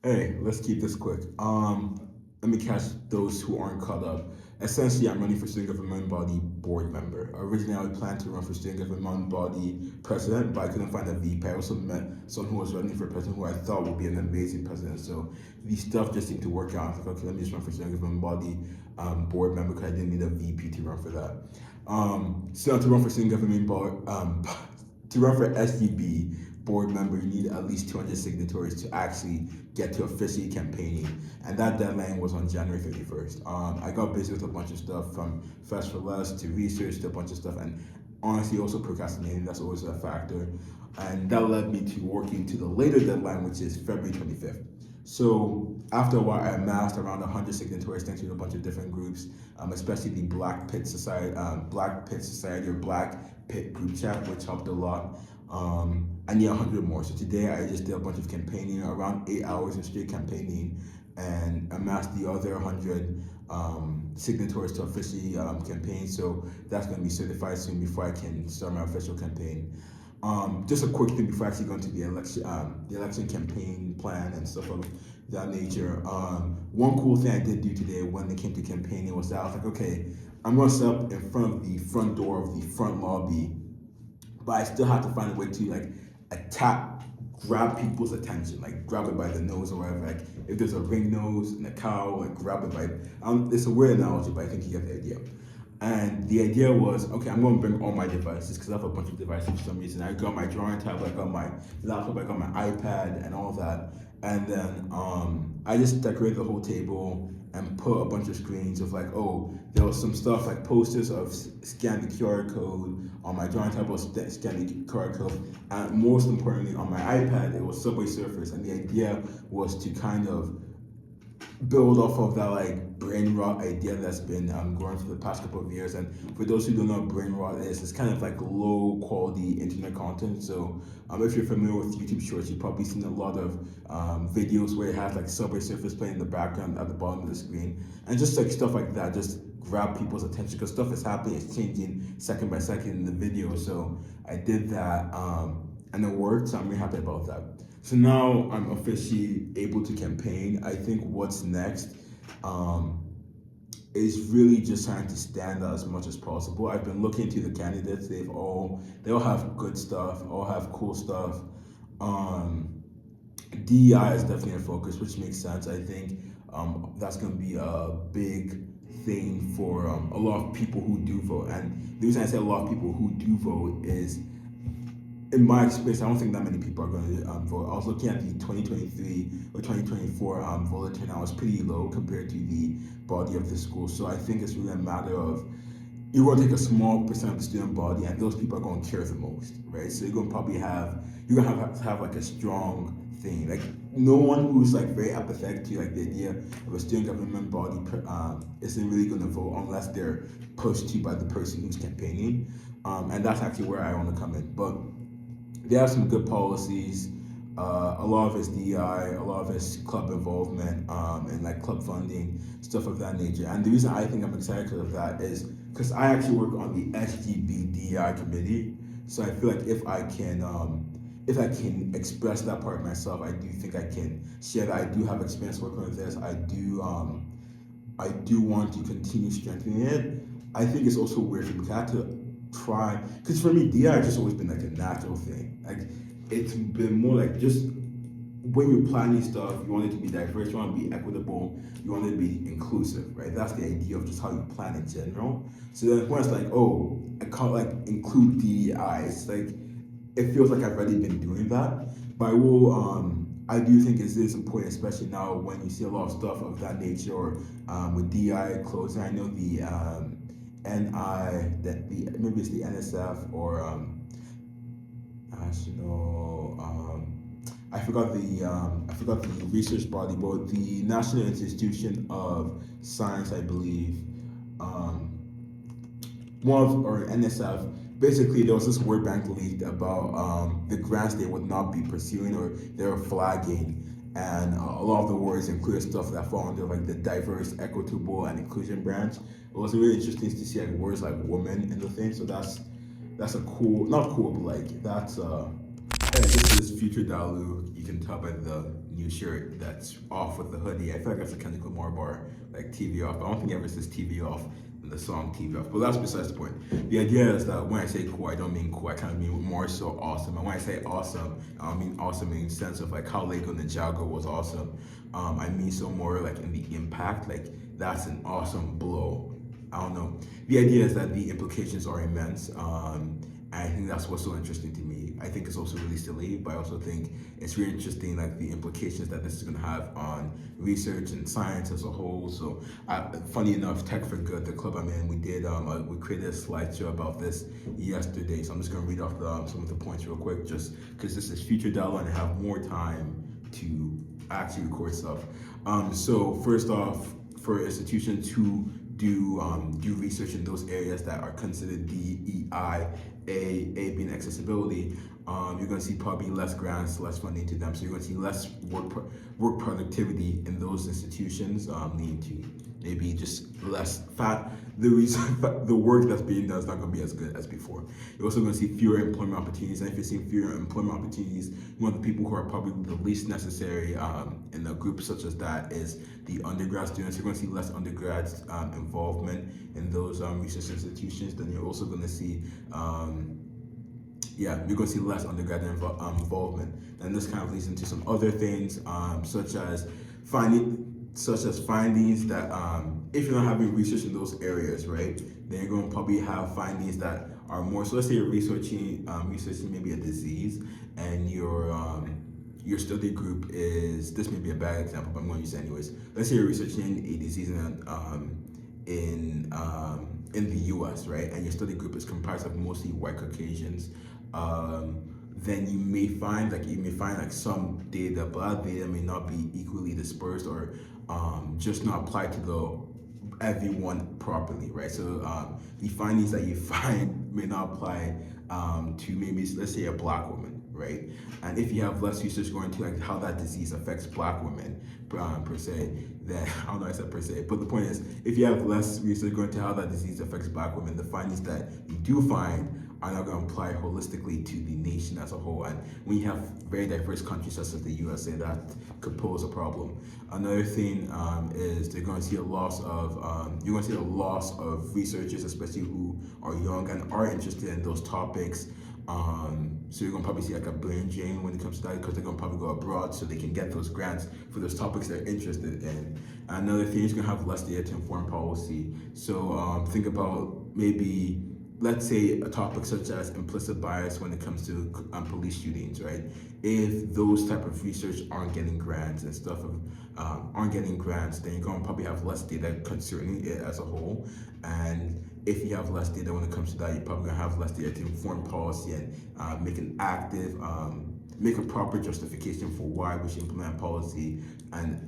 Hey, let's keep this quick. Let me catch those who aren't caught up. Essentially, I'm running for student government body board member. Originally, I planned to run for student government body president, but I couldn't find a VP. I also met someone who was running for president who I thought would be an amazing president. So the stuff just seemed to work out. I was like, okay, let me just run for student government body board member because I didn't need a VP to run for that. So to run for student government board, to run for SGB board member, you need at least 200 signatories to actually get to officially campaigning. And that deadline was on January 31st. I got busy with a bunch of stuff from Fest for Less to research to a bunch of stuff. And honestly, also procrastinating, that's always a factor. And that led me to working to the later deadline, which is February 25th. So after a while, I amassed around 100 signatories thanks to a bunch of different groups, especially the Black Pit Society or Black Pit group chat, which helped a lot. I need 100 more. So today I just did a bunch of campaigning, around 8 hours of straight campaigning, and amassed the other 100 signatories to officially campaign. So that's going to be certified soon before I can start my official campaign. Just a quick thing before I actually go into the election campaign plan and stuff of that nature. One cool thing I did do today when it came to campaigning was that I was like, okay, I'm gonna set up in front of the front door of the front lobby, but I still have to find a way to like attack, grab people's attention, like grab it by the nose or whatever. Like if there's a ring nose and a cow, like grab it by. It's a weird analogy, but I think you get the idea. And the idea was, okay, I'm going to bring all my devices because I have a bunch of devices for some reason. I got my drawing tablet, I got my laptop, I got my iPad, and all that. And then I just decorated the whole table and put a bunch of screens of like, oh, there was some stuff like posters of scan the QR code on my drawing tablet, scan the QR code, and most importantly, on my iPad, it was Subway Surfers. And the idea was to kind of build off of that like brain rot idea that's been growing for the past couple of years. And for those who don't know what brain rot is, it's kind of like low quality internet content. So if you're familiar with YouTube Shorts, you've probably seen a lot of videos where it has like Subway Surfers playing in the background at the bottom of the screen, and just like stuff like that just grab people's attention because stuff is happening, it's changing second by second in the video. So I did that, and it worked. So I'm really happy about that. So now I'm officially able to campaign. I think what's next is really just trying to stand out as much as possible. I've been looking into the candidates. They all have good stuff, all have cool stuff. DEI is definitely a focus, which makes sense. I think that's going to be a big thing for a lot of people who do vote. And the reason I say a lot of people who do vote is, in my experience, I don't think that many people are going to vote. I was looking at the 2023 or 2024 voter turnout was pretty low compared to the body of the school. So I think it's really a matter of you're going to take a small percent of the student body, and those people are going to care the most, right? So you're going to probably have like a strong thing. Like no one who's like very apathetic to like the idea of a student government body isn't really going to vote unless they're pushed to by the person who's campaigning, and that's actually where I want to come in. But they have some good policies. A lot of it's DEI, a lot of it's club involvement, and like club funding, stuff of that nature. And the reason I think I'm excited because of that is because I actually work on the SGB DEI committee. So I feel like if I can express that part of myself, I do think I can share that I do have experience working with this. I do want to continue strengthening it. I think it's also weird because I had to try, because for me DI has just always been like a natural thing. Like it's been more like just when you're planning stuff, you want it to be diverse, you want to be equitable, you want it to be inclusive, right? That's the idea of just how you plan in general. So then when it's like, oh, I can't like include DEI, it's like it feels like I've already been doing that. But I do think it is important, especially now when you see a lot of stuff of that nature, or with DI closing. I know the maybe it's the NSF or national. I forgot the research body, but the National Institution of Science, I believe. Or NSF. Basically, there was this World Bank leaked about the grants they would not be pursuing or they were flagging, and a lot of the words include stuff that fall under like the diverse, equitable, and inclusion branch. It was really interesting to see like words like woman in the thing. So that's a cool, not cool, but like that's hey, this is future Dalu. You can tell by the new shirt that's off with the hoodie. I feel like that's a Kendrick Lamar bar, like TV off. I don't think he ever says TV off in the song TV off, but that's besides the point. The idea is that when I say cool, I don't mean cool. I kind of mean more so awesome. And when I say awesome, I don't mean awesome in the sense of like how Lego Ninjago was awesome. I mean so more like in the impact, like that's an awesome blow. I don't know. The idea is that the implications are immense. I think that's what's so interesting to me. I think it's also really silly, but I also think it's really interesting, like the implications that this is going to have on research and science as a whole. So, funny enough, Tech for Good, the club I'm in, we created a slideshow about this yesterday. So I'm just going to read off some of the points real quick, just because this is future dialogue and I have more time to actually record stuff. So first off, for institutions who do research in those areas that are considered DEI, A being accessibility, you're going to see probably less grants, less funding to them. So you're going to see less work productivity in those institutions, leading to maybe just less fat. The work that's being done is not going to be as good as before. You're also going to see fewer employment opportunities, and if you're seeing fewer employment opportunities, one of the people who are probably the least necessary in a group such as that is the undergrad students. You're going to see less undergrad involvement in those research institutions. Then you're also going to see you're going to see less undergrad involvement. And this kind of leads into some other things, such as findings that if you're not having research in those areas, right, then you're going to probably have findings that are more. So let's say you're researching maybe a disease, and your study group is, this may be a bad example, but I'm going to use it anyways. Let's say you're researching a disease in the U.S., right, and your study group is comprised of mostly white Caucasians. Then you may find like some data, but that data may not be equally dispersed or just not apply to everyone properly, right? So the findings that you find may not apply to maybe, let's say, a black woman, right? And if you have less research going to like how that disease affects black women per se, then I don't know, I said per se, but the point is, if you have less research going to how that disease affects black women, the findings that you do find are not going to apply holistically to the nation as a whole. And when you have very diverse countries such as the USA, that could pose a problem. Another thing is you're going to see a loss of researchers, especially who are young and are interested in those topics. So you're gonna probably see like a brain drain when it comes to that, because they're gonna probably go abroad so they can get those grants for those topics they're interested in. Another thing is gonna have less data to inform policy. So think about maybe, let's say, a topic such as implicit bias when it comes to police shootings, right? If those type of research aren't getting grants and stuff, then you're gonna probably have less data concerning it as a whole. And if you have less data when it comes to that, you're probably gonna have less data to inform policy and make a proper justification for why we should implement policy, and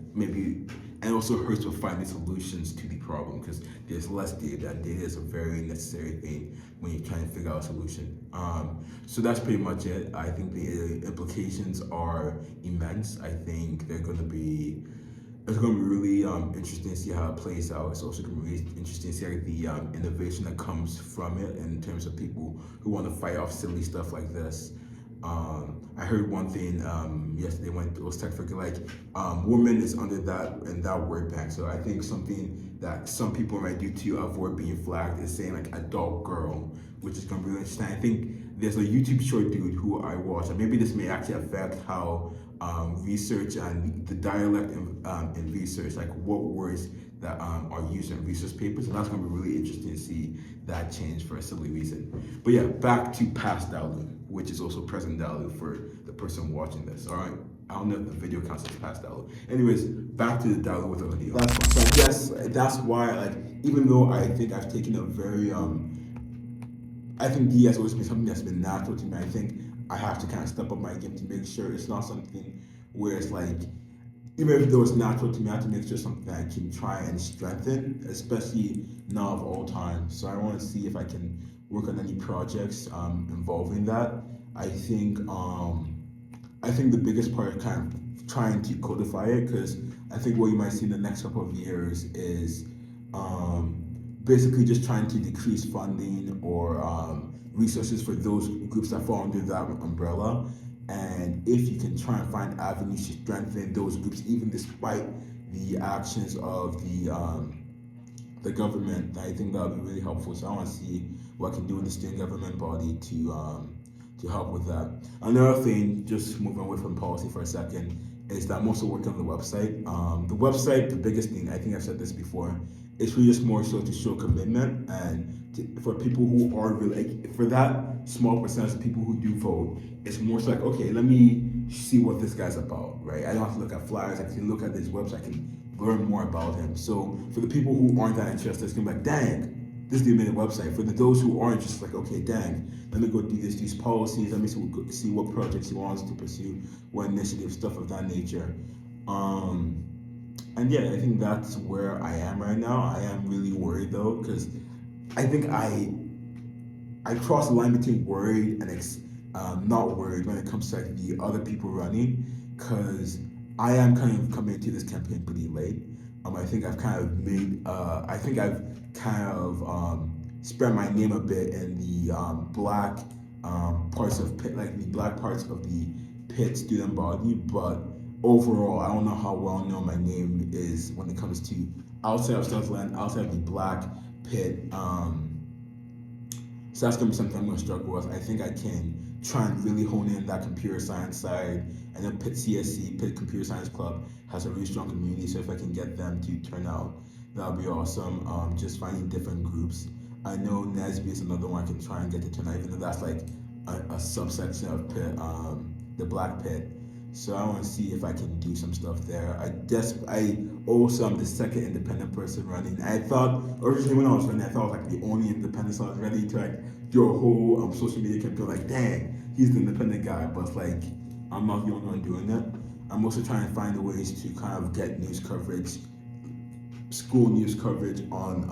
also hurts with finding solutions to the problem, because there's less data, and data is a very necessary thing when you're trying to figure out a solution. So that's pretty much it. I think the implications are immense. I think it's going to be really interesting to see how it plays out. It's also going to be really interesting to see like, the innovation that comes from it in terms of people who want to fight off silly stuff like this. I heard one thing yesterday when it was Tech for Good, like woman is under that word bank. So I think something that some people might do to avoid being flagged is saying like adult girl, which is going to be really interesting. I think there's a YouTube short dude who I watch, and maybe this may actually affect how research and the dialect in research, like what words that are used in research papers, and that's going to be really interesting to see that change for a silly reason. But yeah, back to past Dalu, which is also present Dalu for the person watching this. All right, I don't know if the video counts as past Dalu. Anyways, back to the Dalu with the video. That's fine. So I guess that's why, like, even though I think I've taken a very I think D has always been something that's been natural to me. I think I have to kind of step up my game to make sure it's not something where it's like, even though it's natural to me, I have to make sure something that I can try and strengthen, especially now of all time. So I want to see if I can work on any projects involving that. I think the biggest part is kind of trying to codify it, because I think what you might see in the next couple of years is basically just trying to decrease funding or resources for those groups that fall under that umbrella, And if you can try and find avenues to strengthen those groups, even despite the actions of the government, I think that would be really helpful. So I want to see what I can do with the student government body to help with that. Another thing, just moving away from policy for a second, is that I'm also working on the website. The biggest thing, I think I've said this before, it's really just more so to show commitment and for people who are really, like, for that small percentage of people who do vote, it's more so like, okay, let me see what this guy's about, right? I don't have to look at flyers, I can look at this website, I can learn more about him. So for the people who aren't that interested, it's gonna be like, dang, this dude made a website. For those who are interested, like, okay, dang, let me go do these policies, let me see what projects he wants to pursue, what initiatives, stuff of that nature. And yeah, I think that's where I am right now. I am really worried though, because I think I cross the line between worried and not worried when it comes to like the other people running, because I am kind of coming into this campaign pretty late. I think I've kind of made. I think I've kind of spread my name a bit in the black parts of Pitt, like the black parts of the Pitt student body, but overall, I don't know how well known my name is when it comes to outside of Sutherland, outside of the black Pitt. So that's gonna be something I'm gonna struggle with. I think I can try and really hone in that computer science side. And then Pitt CSC, Pitt Computer Science Club, has a really strong community. So if I can get them to turn out, that would be awesome. Just finding different groups. I know NESB is another one I can try and get to turn out, even though that's like a subsection of Pitt, the Black Pit. So I want to see if I can do some stuff there. I also am the second independent person running. I thought originally when I was running, I thought I was like the only independent, so I was ready to like do a whole social media campaign. Like, dang, he's the independent guy. But like, I'm not the only one doing that. I'm also trying to find ways to kind of get news coverage, school news coverage on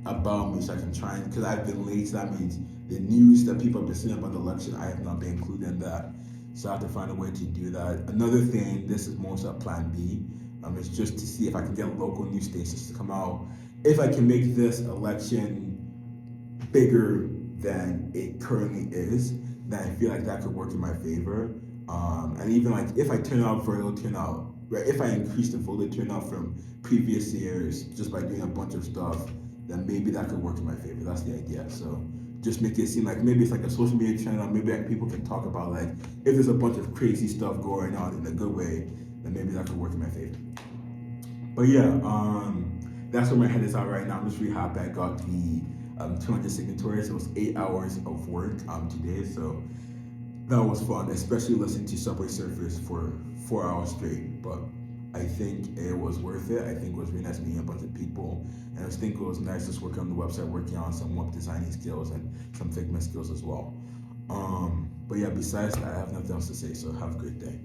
about me, so I can try and, because I've been late. So that means the news that people have been saying about the election, I have not been included in that. So I have to find a way to do that. Another thing, this is more so a plan B, is just to see if I can get local news stations to come out. If I can make this election bigger than it currently is, then I feel like that could work in my favor. And even like if I turn out voter turnout, right? If I increase the voter turnout from previous years just by doing a bunch of stuff, then maybe that could work in my favor. That's the idea. So just make it seem like maybe it's like a social media channel. Maybe like people can talk about like if there's a bunch of crazy stuff going on in a good way, then maybe that could work in my favor. But yeah, that's where my head is at right now. I'm just really happy I got the 200 signatories. It was 8 hours of work today, so that was fun, especially listening to Subway Surfers for 4 hours straight. But I think it was worth it. I think it was really nice meeting a bunch of people. And I think it was nice just working on the website, working on some web designing skills and some Figma skills as well. But yeah, besides that, I have nothing else to say, so have a great day.